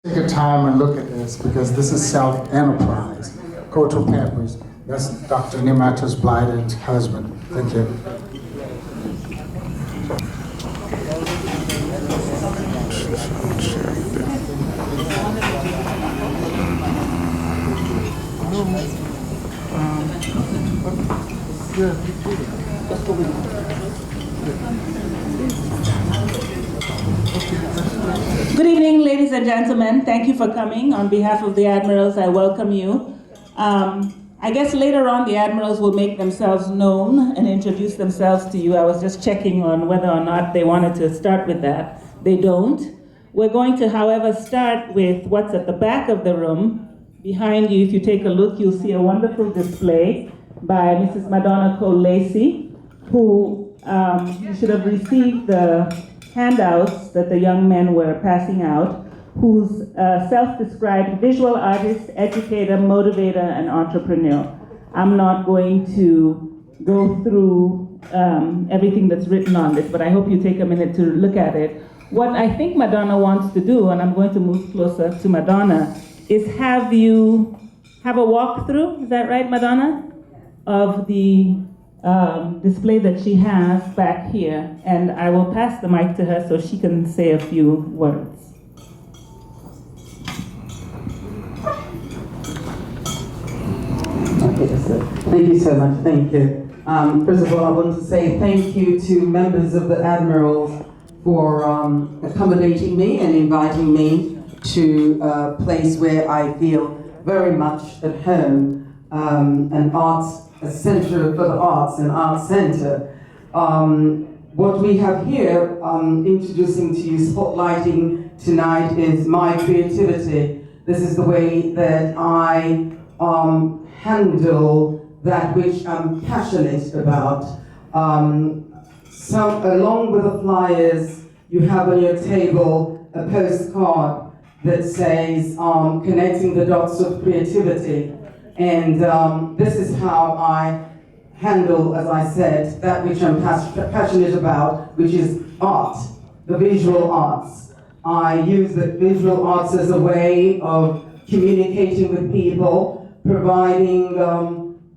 Take a time and look at this because this is self-enterprise. Cultural Pampers. That's Dr. Nemato's blighted husband. Thank you. Good evening, ladies and gentlemen. Thank you for coming. On behalf of the Admirals, I welcome you. I guess later on the Admirals will make themselves known and introduce themselves to you. I was just checking on whether or not they wanted to start with that. They don't. We're going to, however, start with what's at the back of the room. Behind you, if you take a look, you'll see a wonderful display by Mrs. Madonna Cole-Lacey, who you should have received the handouts that the young men were passing out, who's a self-described visual artist, educator, motivator, and entrepreneur. I'm not going to go through everything that's written on this, but I hope you take a minute to look at it. What I think Madonna wants to do, and I'm going to move closer to Madonna, is have you have a walkthrough, is that right, Madonna? Of the display that she has back here, and I will pass the mic to her so she can say a few words. Okay, so thank you so much, thank you. First of all, I want to say thank you to members of the Admirals for accommodating me and inviting me to a place where I feel very much at home, a center for the arts, an art center. What we have here, introducing to you, spotlighting tonight, is my creativity. This is the way that I handle that which I'm passionate about. Along with the flyers, you have on your table a postcard that says connecting the dots of creativity. And this is how I handle, as I said, that which I'm passionate about, which is art, the visual arts. I use the visual arts as a way of communicating with people, providing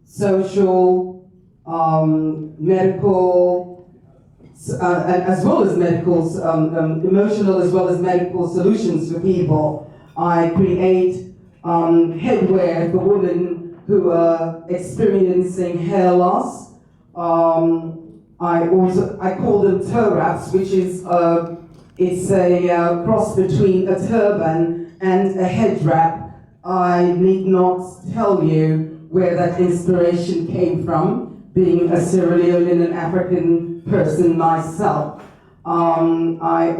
social, medical, as well as medical, emotional as well as medical solutions for people. I create headwear for women who are experiencing hair loss. I call them toe wraps, which is it's a cross between a turban and a head wrap. I need not tell you where that inspiration came from, being a Sierra Leonean and African person myself. I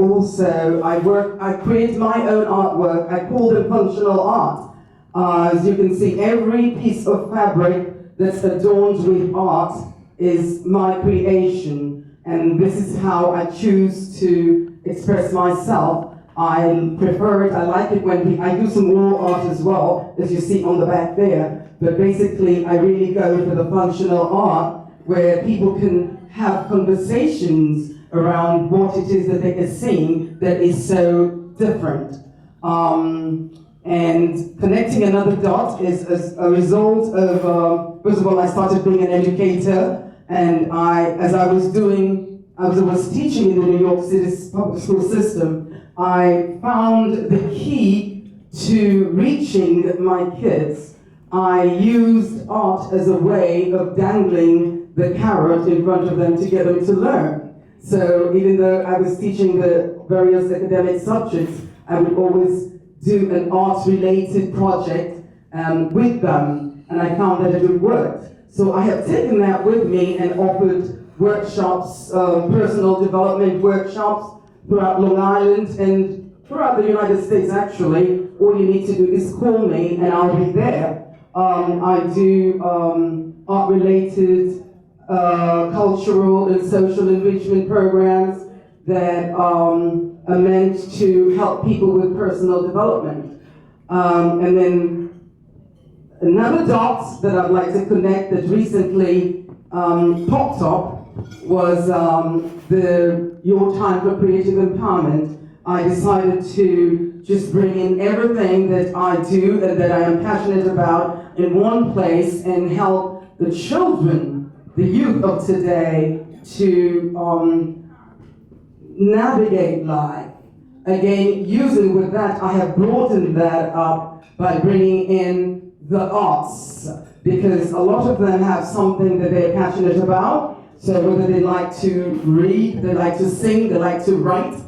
create my own artwork. I call them functional art. As you can see, every piece of fabric that's adorned with art is my creation, and this is how I choose to express myself. I prefer it, I like it when I do some wall art as well, as you see on the back there, but basically I really go for the functional art where people can have conversations around what it is that they are seeing that is so different. And connecting another dot is as a result of, first of all, I started being an educator, and as I was teaching in the New York City public school system, I found the key to reaching my kids. I used art as a way of dangling the carrot in front of them to get them to learn. So even though I was teaching the various academic subjects, I would always do an arts-related project with them, and I found that it would work. So I have taken that with me and offered workshops, personal development workshops throughout Long Island and throughout the United States, actually. All you need to do is call me and I'll be there. I do art-related cultural and social enrichment programs that are meant to help people with personal development. And then another dot that I'd like to connect that recently popped up was Your Time for Creative Empowerment. I decided to just bring in everything that I do and that I am passionate about in one place and help the children, the youth of today, to navigate life. Again, using with that, I have broadened that up by bringing in the arts, because a lot of them have something that they're passionate about. So whether they like to read, they like to sing, they like to write,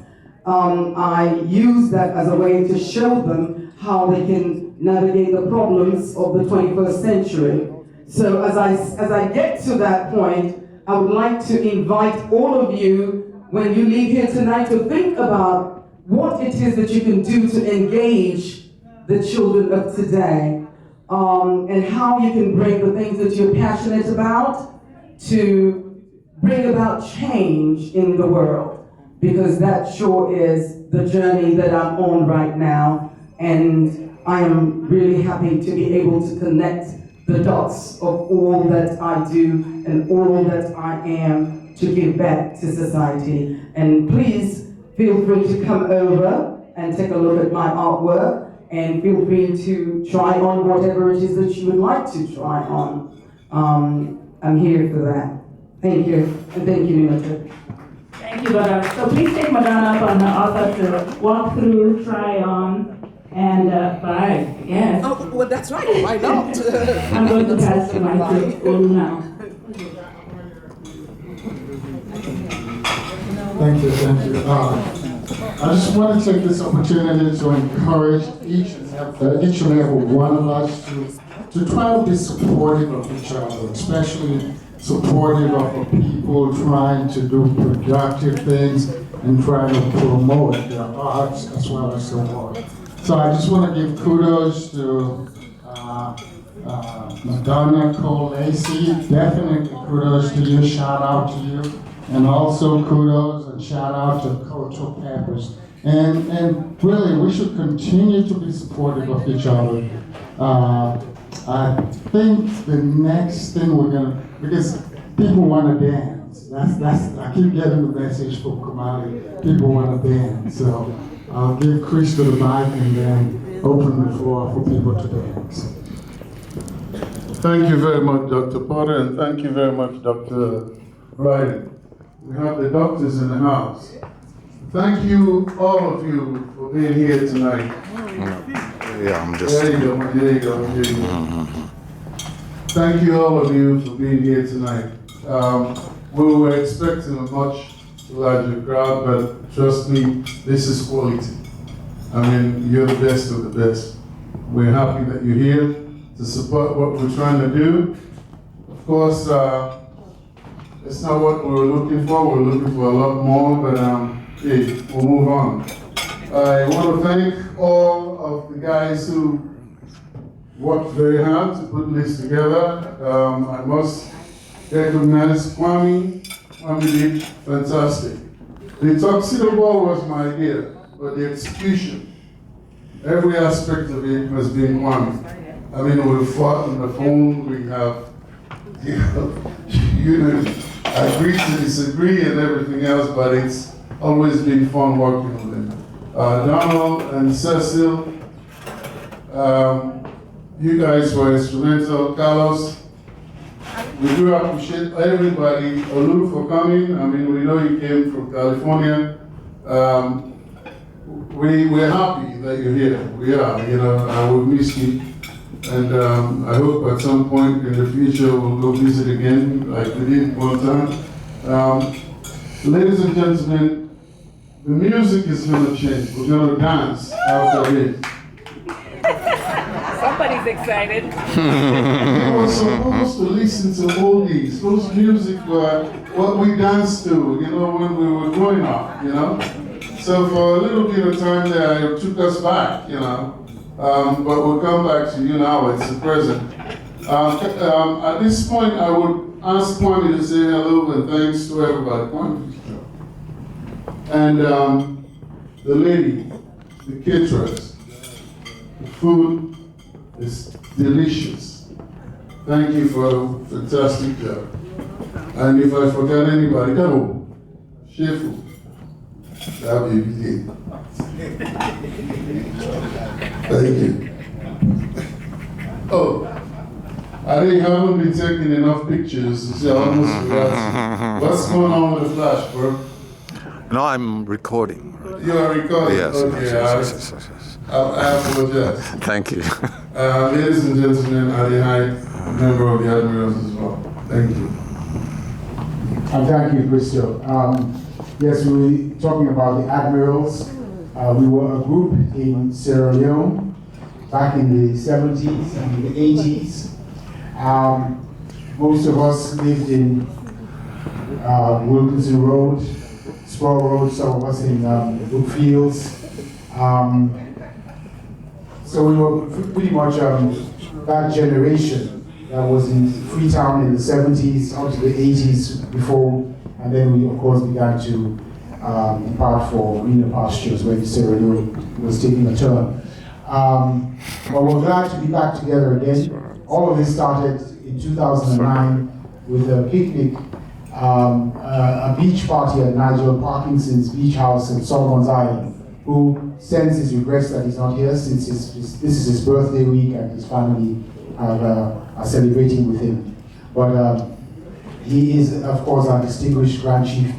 I use that as a way to show them how they can navigate the problems of the 21st century. So as I get to that point, I would like to invite all of you, when you leave here tonight, to think about what it is that you can do to engage the children of today, and how you can bring the things that you're passionate about to bring about change in the world, because that sure is the journey that I'm on right now, and I am really happy to be able to connect the dots of all that I do and all that I am to give back to society. And please feel free to come over and take a look at my artwork, and feel free to try on whatever it is that you would like to try on. I'm here for that. Thank you, and thank you, Nimata. Thank you, Madonna. So please take Madonna up on her offer to walk through, try on, and buy. Yes. Oh, well, that's right. Why not? I'm going to pass the mic to Olu now. Thank you, thank you. I just want to take this opportunity to encourage each and every one of us to try to be supportive of each other, especially supportive of people trying to do productive things and trying to promote their arts as well as their work. So I just want to give kudos to Madonna Cole Lacey. Definitely kudos to you, shout out to you. And also kudos and shout out to Cultural Peppers. And really, we should continue to be supportive of each other. I think the next thing we're gonna, because people want to dance. That's I keep getting the message from Kumali. People want to dance. So I'll give Chris the mic and then open the floor for people to dance. Thank you very much, Dr. Potter, and thank you very much, Dr. Ryden. We have the doctors in the house. Thank you, all of you, for being here tonight. Yeah, I'm just. There you go. Thank you, all of you, for being here tonight. We were expecting a much larger crowd, but trust me, this is quality. I mean, you're the best of the best. We're happy that you're here to support what we're trying to do. Of course, it's not what we were looking for. We're looking for a lot more, but hey, we'll move on. I want to thank all of the guys who worked very hard to put this together. I must recognize Kwame. Kwame did fantastic. The tuxedo ball was my idea, but the execution, every aspect of it has been Kwame. I mean, we fought on the phone, we have, agree to disagree and everything else, but it's always been fun working with them. Donald and Cecil, you guys were instrumental. Carlos, we do appreciate everybody. Olu for coming. I mean, we know you came from California. We're happy that you're here. We are, I will miss you. And I hope at some point in the future we'll go visit again, like we did one time. Ladies and gentlemen, the music is going to change. We're going to dance after this. Somebody's excited. We were supposed to listen to oldies. Those music were what we danced to, when we were growing up, So for a little bit of time there, it took us back, but we'll come back to you now. It's the present. At this point, I would ask Kwame to say hello and thanks to everybody. Kwame. And the lady, the caterers, the food is delicious. Thank you for a fantastic job. And if I forgot anybody, go, Shefu, that baby did. Thank you. Oh, I think I haven't been taking enough pictures. You see, I almost forgot. What's going on with the flash, bro? No, I'm recording. You are recording? Yes, Okay, yes. I apologize. Thank you. Ladies and gentlemen, Ali Hyde, member of the Admirals as well. Thank you. And thank you, Christo. Yes, we were talking about the Admirals. We were a group in Sierra Leone back in the 70s and the 80s. Most of us lived in Wilkinson Road, Sproul Road, some of us in Brookfields. So we were pretty much that generation that was in Freetown in the 70s up to the 80s before, and then we of course began to depart for greener pastures when Sierra Leone was taking a turn. But we're glad to be back together again. All of this started in 2009 with a picnic, a beach party at Nigel Parkinson's beach house in Solomon's Island, who sends his regrets that he's not here since this is his birthday week and his family are celebrating with him. But he is, of course, our distinguished Grand Chief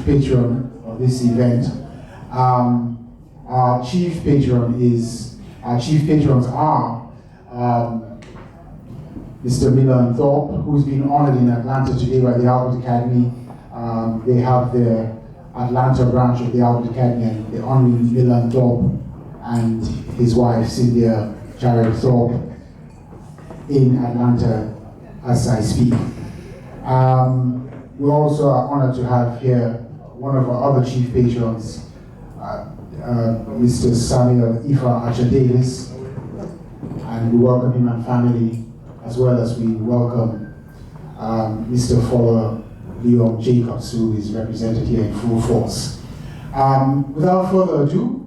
Patron of this event. Our chief patrons are Mr. Milan Thorpe, who's been honored in Atlanta today by the Albert Academy. They have the Atlanta branch of the Albert Academy, and they're honoring Milan Thorpe and his wife, Cynthia Jared Thorpe, in Atlanta as I speak. We also are honored to have here one of our other chief patrons, Mr. Samuel Ifa Archer Davis, and we welcome him and family, as well as we welcome Mr. Fuller Leon Jacobs, who is represented here in full force. Without further ado,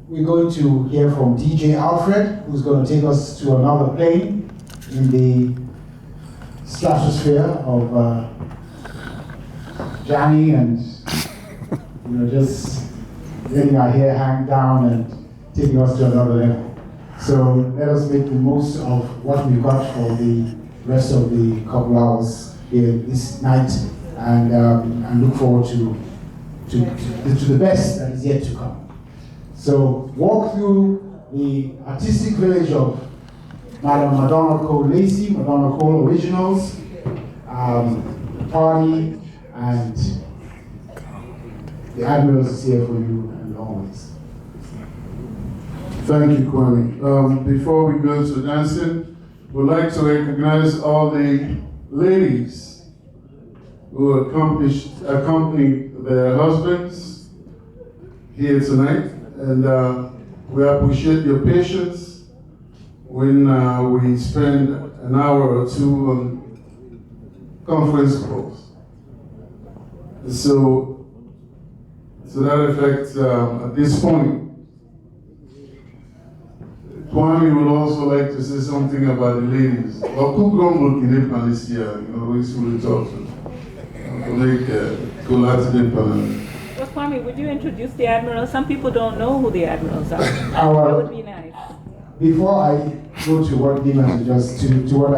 we're going to hear from DJ Alfred, who's going to take us to another plane in the stratosphere of jamming and just letting our hair hang down and taking us to another level. So let us make the most of what we've got for the rest of the couple hours here this night, and look forward to the best that is yet to come. So walk through the artistic village of Madam Madonna Cole Lacey, Madonna Cole Originals, party, and the Admirals is here for you and always. Thank you, Kwame. Before we go to dancing, we'd like to recognize all the ladies who accompany their husbands here tonight, and we appreciate your patience when we spend an hour or two on conference calls. So, to that effect, at this point, Kwame would also like to say something about the ladies. Or who come looking at Panisia, we will talk to. Well, Kwame, would you introduce the Admirals? Some people don't know who the Admirals are. That would be nice. Before I go to what Dimas just to what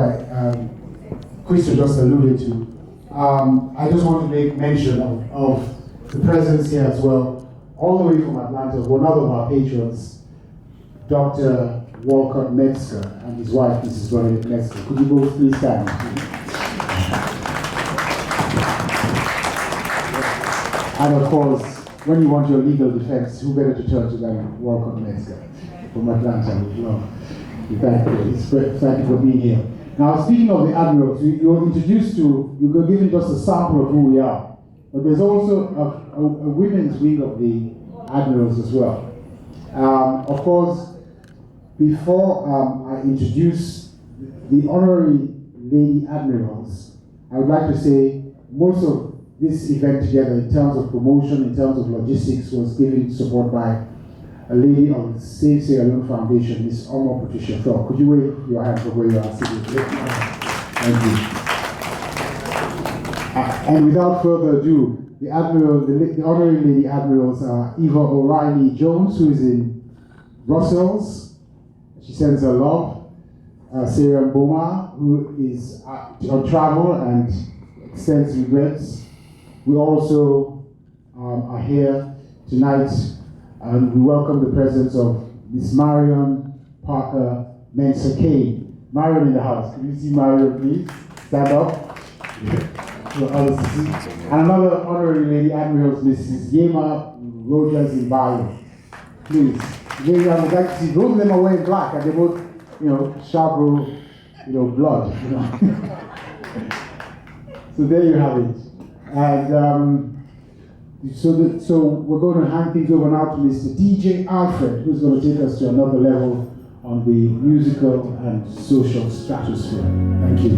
Christo just alluded to, I just want to make mention of the presence here as well, all the way from Atlanta, one of our patrons, Dr. Walcott Metzger, and his wife, Mrs. Bernadette Metzger. Could you both please stand? And of course, when you want your legal defense, who better to turn to than Walcott Metzger from Atlanta? Thank you for being here. Now, speaking of the Admirals, you were introduced to, you were given just a sample of who we are, but there's also a women's wing of the Admirals as well. Of course, before I introduce the honorary Lady Admirals, I would like to say most of this event together in terms of promotion, in terms of logistics, was given support by a lady of the Save Sierra Leone Foundation, Miss Omar Patricia Thorpe. Could you wave your hand for where you are sitting? Thank you. And without further ado, the Admiral, the Honorary Lady Admirals are Eva O'Reilly Jones, who is in Brussels. She sends her love. Sarah Boma, who is on travel and extends regrets. We also are here tonight, and we welcome the presence of Miss Marion Parker Mensah Kane. Marion in the house. Can you see Marion, please? Stand up. For others to see. And another honorary lady admiral, Mrs. Yema Rogers in Bayo. Please. Maybe I would like to see both of them are wearing black, and they both, Shabro, blood. So there you have it. And so we're going to hand things over now to Mr. DJ Alfred, who's going to take us to another level on the musical and social stratosphere. Thank you.